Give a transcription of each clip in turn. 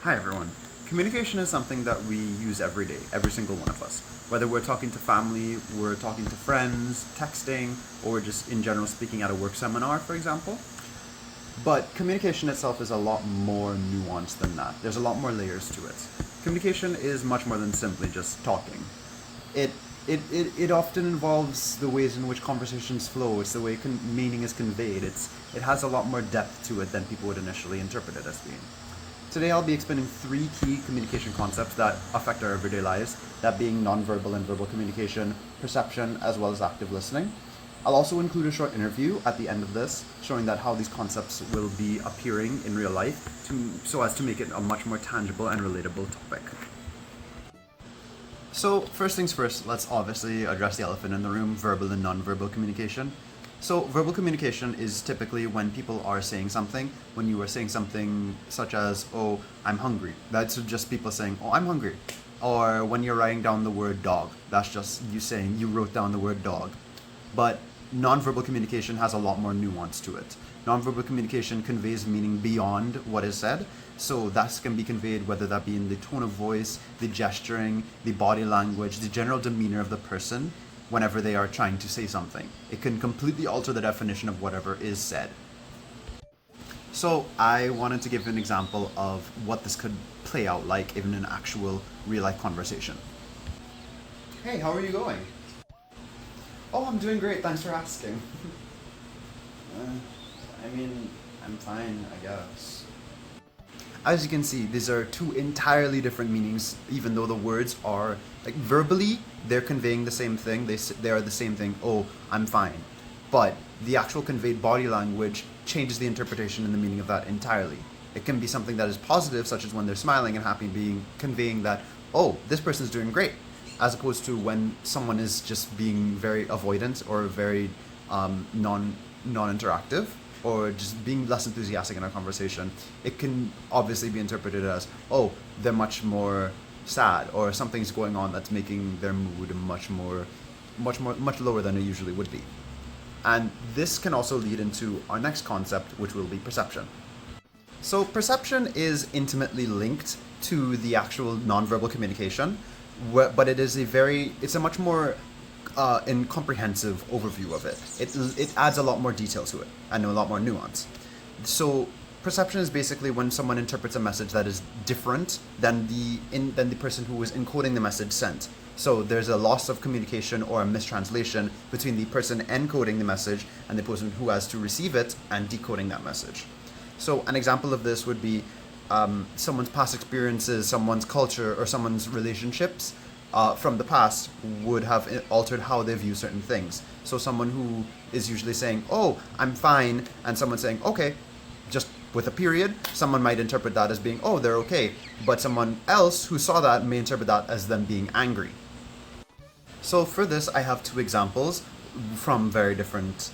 Hi everyone. Communication is something that we use every day, every single one of us. Whether we're talking to family, we're talking to friends, texting, or just in general speaking at a work seminar, for example. But communication itself is a lot more nuanced than that. There's a lot more layers to it. Communication is much more than simply just talking. It it often involves the ways in which conversations flow. It's the way meaning is conveyed. It has a lot more depth to it than people would initially interpret it as being. Today I'll be explaining three key communication concepts that affect our everyday lives, that being nonverbal and verbal communication, perception, as well as active listening. I'll also include a short interview at the end of this, showing that how these concepts will be appearing in real life, so as to make it a much more tangible and relatable topic. So first things first, let's obviously address the elephant in the room, verbal and nonverbal communication. So verbal communication is typically when people are saying something, when you are saying something such as, oh, I'm hungry. That's just people saying, oh, I'm hungry. Or when you're writing down the word dog, that's just you saying you wrote down the word dog. But nonverbal communication has a lot more nuance to it. Nonverbal communication conveys meaning beyond what is said, so that can be conveyed whether that be in the tone of voice, the gesturing, the body language, the general demeanor of the person whenever they are trying to say something. It can completely alter the definition of whatever is said. So I wanted to give an example of what this could play out like in an actual real-life conversation. Hey, how are you going? Oh, I'm doing great, thanks for asking. I'm fine, I guess. As you can see, these are two entirely different meanings, even though the words are, like, verbally, they're conveying the same thing, they are the same thing, oh, I'm fine. But the actual conveyed body language changes the interpretation and the meaning of that entirely. It can be something that is positive, such as when they're smiling and happy, conveying that, oh, this person's doing great, as opposed to when someone is just being very avoidant or very non-interactive, or just being less enthusiastic in a conversation. It can obviously be interpreted as, oh, they're much more sad, or something's going on that's making their mood much lower than it usually would be. And this can also lead into our next concept, which will be perception. So perception is intimately linked to the actual nonverbal communication, but it's a much more incomprehensive overview of it. It adds a lot more detail to it and a lot more nuance. So perception is basically when someone interprets a message that is different than the person who was encoding the message sent. So there's a loss of communication or a mistranslation between the person encoding the message and the person who has to receive it and decoding that message. So an example of this would be someone's past experiences, someone's culture, or someone's relationships from the past would have altered how they view certain things. So someone who is usually saying, oh, I'm fine, and someone saying, okay, just with a period, someone might interpret that as being, oh, they're okay. But someone else who saw that may interpret that as them being angry. So for this, I have two examples from very different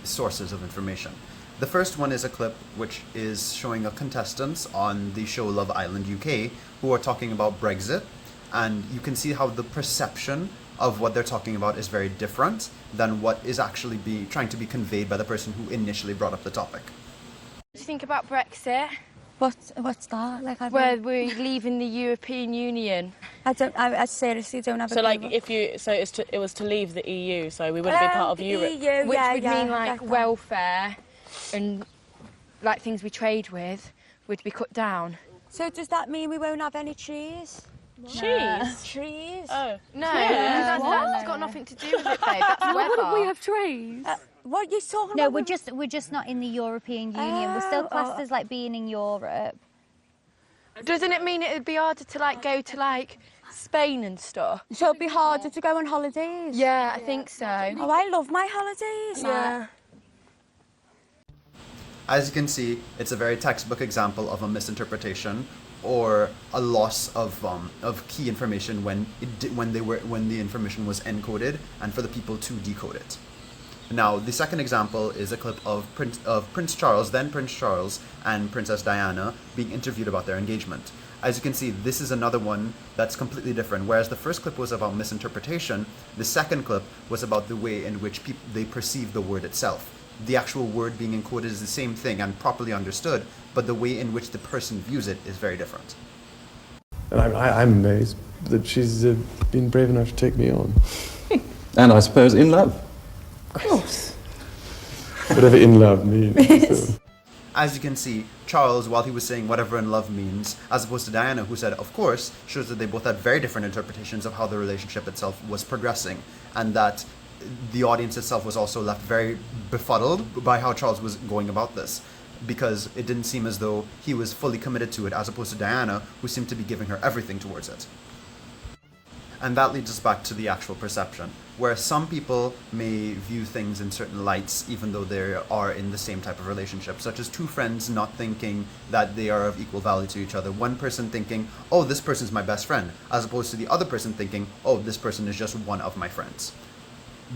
sources of information. The first one is a clip which is showing a contestants on the show Love Island UK who are talking about Brexit. And you can see how the perception of what they're talking about is very different than what is actually trying to be conveyed by the person who initially brought up the topic. What do you think about Brexit? What's that? Where we're leaving the European Union. I seriously don't have a So, like, clue. it was to leave the EU, so we wouldn't be part of Europe. EU, Which would mean, like, like welfare and, like, things we trade with would be cut down. So does that mean we won't have any trees? Cheese? Trees? Oh. No, that's got nothing to do with it, babe. That's weather. Wouldn't we have trees? What are you talking No, about? we're just not in the European Union. We're still classed as like being in Europe. Doesn't it mean it would be harder to, like, go to, like, Spain and stuff? So it'll be harder to go on holidays? Yeah, I think so. Oh, I love my holidays. Yeah. As you can see, it's a very textbook example of a misinterpretation or a loss of key information when the information was encoded and for the people to decode it. Now, the second example is a clip of Prince Charles, then Prince Charles, and Princess Diana being interviewed about their engagement. As you can see, this is another one that's completely different. Whereas the first clip was about misinterpretation, the second clip was about the way in which they perceive the word itself. the actual word being encoded is the same thing and properly understood, but the way in which the person views it is very different. And I'm amazed that she's been brave enough to take me on. And I suppose in love. Of course. Whatever in love means. So. As you can see, Charles, while he was saying whatever in love means, as opposed to Diana, who said of course, shows that they both had very different interpretations of how the relationship itself was progressing, and that the audience itself was also left very befuddled by how Charles was going about this, because it didn't seem as though he was fully committed to it, as opposed to Diana, who seemed to be giving her everything towards it. And that leads us back to the actual perception, where some people may view things in certain lights even though they are in the same type of relationship, such as two friends not thinking that they are of equal value to each other. One person thinking, oh, this person's my best friend, as opposed to the other person thinking, oh, this person is just one of my friends.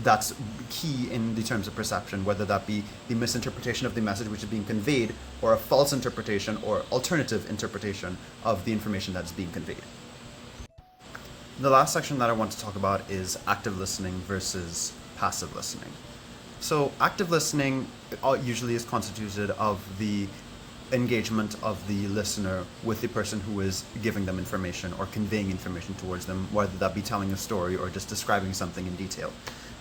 That's key in the terms of perception, whether that be the misinterpretation of the message which is being conveyed, or a false interpretation or alternative interpretation of the information that is being conveyed. The last section that I want to talk about is active listening versus passive listening. So active listening usually is constituted of the engagement of the listener with the person who is giving them information or conveying information towards them, whether that be telling a story or just describing something in detail.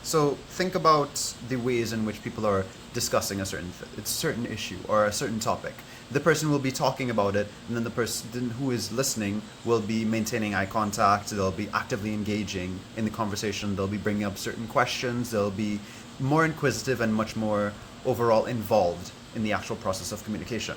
So think about the ways in which people are discussing a certain issue or a certain topic. The person will be talking about it, and then the person who is listening will be maintaining eye contact, they'll be actively engaging in the conversation, they'll be bringing up certain questions, they'll be more inquisitive and much more overall involved in the actual process of communication.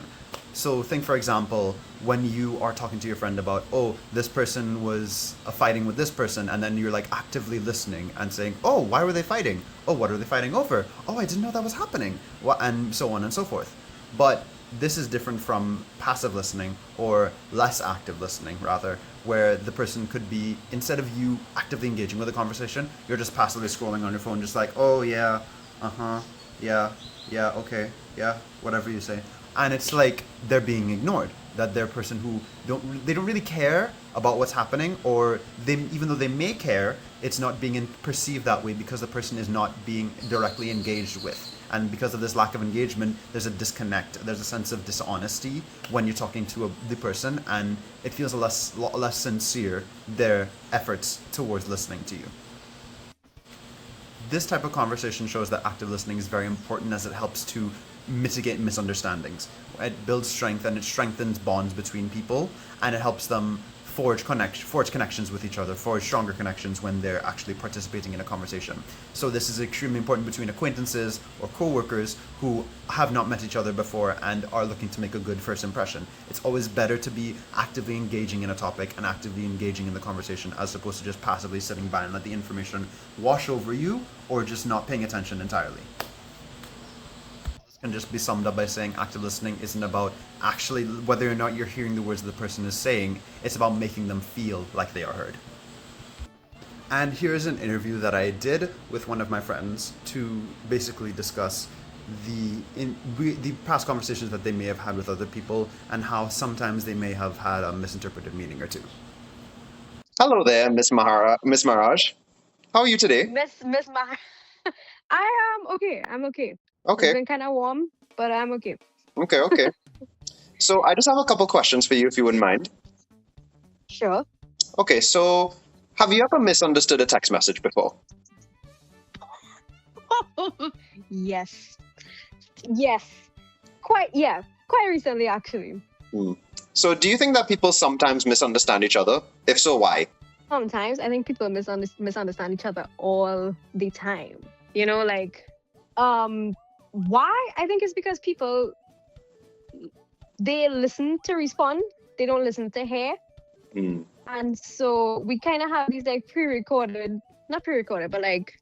So think, for example, when you are talking to your friend about, oh, this person was fighting with this person, and then you're like actively listening and saying, oh, why were they fighting? Oh, what are they fighting over? Oh, I didn't know that was happening. And so on and so forth. But this is different from passive listening, or less active listening rather, where the person could be, instead of you actively engaging with a conversation, you're just passively scrolling on your phone, just like, oh yeah, yeah, okay, yeah, whatever you say. And it's like they're being ignored, that they're a person who they don't really care about what's happening, or they, even though they may care, it's not being perceived that way because the person is not being directly engaged with. And because of this lack of engagement, there's a disconnect, there's a sense of dishonesty when you're talking to the person, and it feels a lot less sincere, their efforts towards listening to you. This type of conversation shows that active listening is very important, as it helps to mitigate misunderstandings. It builds strength and it strengthens bonds between people, and it helps them forge connections with each other, forge stronger connections when they're actually participating in a conversation. So this is extremely important between acquaintances or co-workers who have not met each other before and are looking to make a good first impression. It's always better to be actively engaging in a topic and actively engaging in the conversation, as opposed to just passively sitting by and let the information wash over you, or just not paying attention entirely. Can just be summed up by saying active listening isn't about actually whether or not you're hearing the words the person is saying, it's about making them feel like they are heard. And here's an interview that I did with one of my friends to basically discuss the past conversations that they may have had with other people, and how sometimes they may have had a misinterpreted meaning or two. Hello there, Miss Maharaj. How are you today? Miss Maharaj. I am okay. I'm okay. Okay. It's been kind of warm, but I'm okay. Okay. So I just have a couple questions for you, if you wouldn't mind. Sure. Okay, so have you ever misunderstood a text message before? Yes. Quite recently, actually. So do you think that people sometimes misunderstand each other? If so, why? Sometimes I think people misunderstand each other all the time. You know, like, why? I think it's because people, they listen to respond, they don't listen to hear. And so we kind of have these like not pre-recorded, but like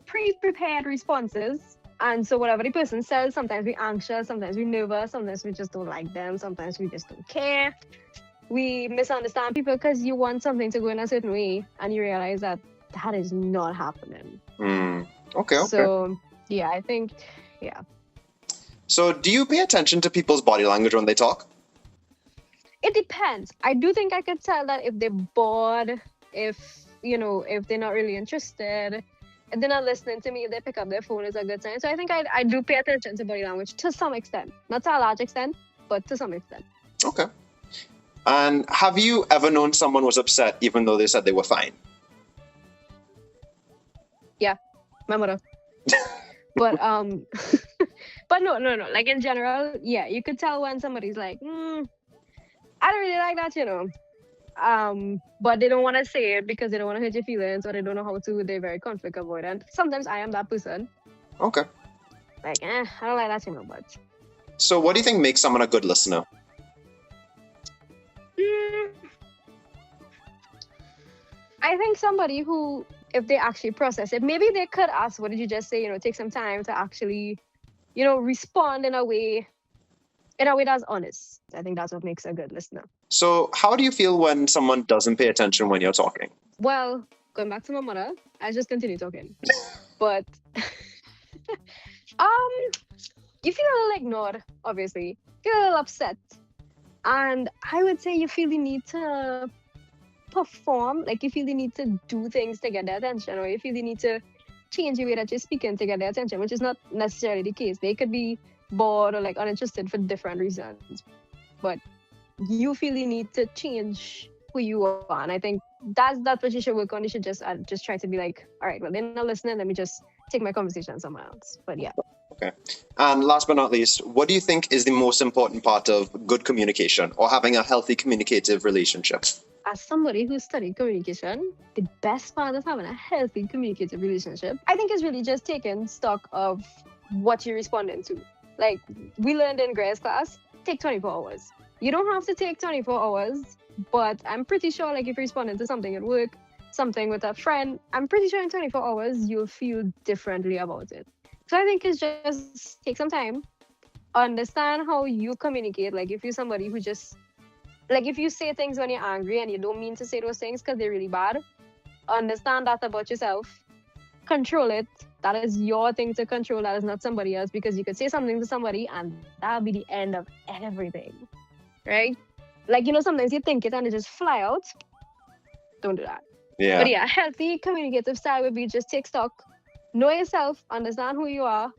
pre-prepared responses. And so whatever the person says, sometimes we're anxious, sometimes we're nervous, sometimes we just don't like them, sometimes we just don't care. We misunderstand people because you want something to go in a certain way, and you realize that that is not happening. Okay. So, yeah, I think, yeah. So do you pay attention to people's body language when they talk? It depends. I do think I could tell that if they're bored, if they're not really interested, if they're not listening to me, if they pick up their phone, is a good sign. So I think I do pay attention to body language to some extent. Not to a large extent, but to some extent. Okay. And have you ever known someone was upset even though they said they were fine? Yeah, my mother. But but no. Like in general, yeah, you could tell when somebody's like, I don't really like that, you know. But they don't want to say it because they don't want to hurt your feelings, or they don't know how to. They're very conflict avoidant. Sometimes I am that person. Okay. Like, I don't like that, you know. But So what do you think makes someone a good listener? I think somebody who, if they actually process it, maybe they could ask, what did you just say? You know, take some time to actually, you know, respond in a way that's honest. I think that's what makes a good listener. So how do you feel when someone doesn't pay attention when you're talking? Well, going back to my mother, I just continue talking. But you feel a little ignored, obviously. You feel a little upset. And I would say you feel the need to perform, like you feel the need to do things to get their attention, or you feel the need to change the way that you're speaking to get their attention, which is not necessarily the case. They could be bored or like uninterested for different reasons. But you feel the need to change who you are. And I think that's what you should work on. You should just try to be like, all right, well, they're not listening. Let me just take my conversation to someone else. But yeah. Okay. And last but not least, what do you think is the most important part of good communication or having a healthy communicative relationship? As somebody who studied communication, the best part of having a healthy communicative relationship, I think, is really just taking stock of what you're responding to. Like we learned in Grace class, take 24 hours. You don't have to take 24 hours, but I'm pretty sure like if you're responding to something at work, something with a friend, I'm pretty sure in 24 hours, you'll feel differently about it. So I think it's just take some time, understand how you communicate. Like if you're somebody who just, like if you say things when you're angry and you don't mean to say those things because they're really bad, understand that about yourself, control it. That is your thing to control. That is not somebody else, because you could say something to somebody and that'll be the end of everything, right? Like, you know, sometimes you think it and it just fly out. Don't do that. Yeah. But yeah, healthy communicative style would be just take stock, know yourself, understand who you are,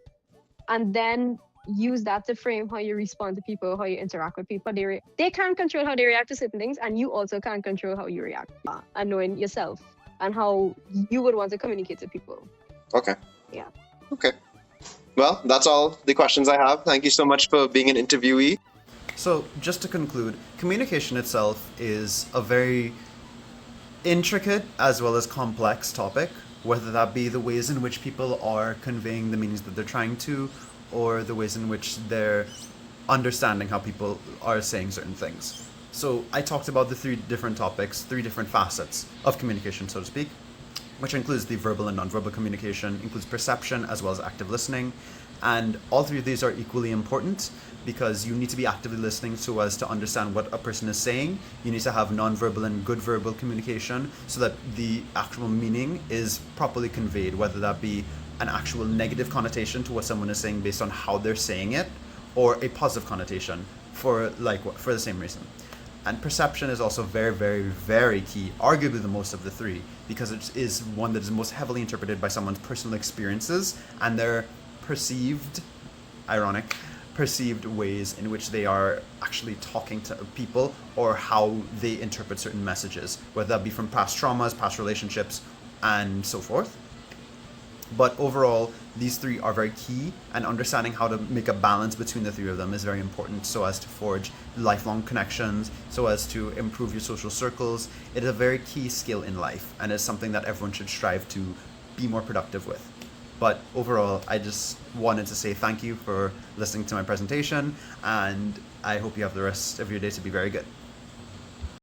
and then use that to frame how you respond to people, how you interact with people. They can't control how they react to certain things, and you also can't control how you react. And knowing yourself and how you would want to communicate to people. Okay. Yeah. Okay. Well, that's all the questions I have. Thank you so much for being an interviewee. So, just to conclude, communication itself is a very intricate as well as complex topic, whether that be the ways in which people are conveying the meanings that they're trying to, or the ways in which they're understanding how people are saying certain things. So I talked about the three different topics, three different facets of communication, so to speak, which includes the verbal and nonverbal communication, includes perception as well as active listening. And all three of these are equally important because you need to be actively listening so as to understand what a person is saying. You need to have nonverbal and good verbal communication so that the actual meaning is properly conveyed, whether that be an actual negative connotation to what someone is saying based on how they're saying it, or a positive connotation for the same reason. And perception is also very, very, very key, arguably the most of the three, because it is one that is most heavily interpreted by someone's personal experiences and their perceived ways in which they are actually talking to people, or how they interpret certain messages, whether that be from past traumas, past relationships, and so forth. But overall, these three are very key, and understanding how to make a balance between the three of them is very important so as to forge lifelong connections, so as to improve your social circles. It is a very key skill in life, and it's something that everyone should strive to be more productive with. But overall, I just wanted to say thank you for listening to my presentation, and I hope you have the rest of your day to be very good.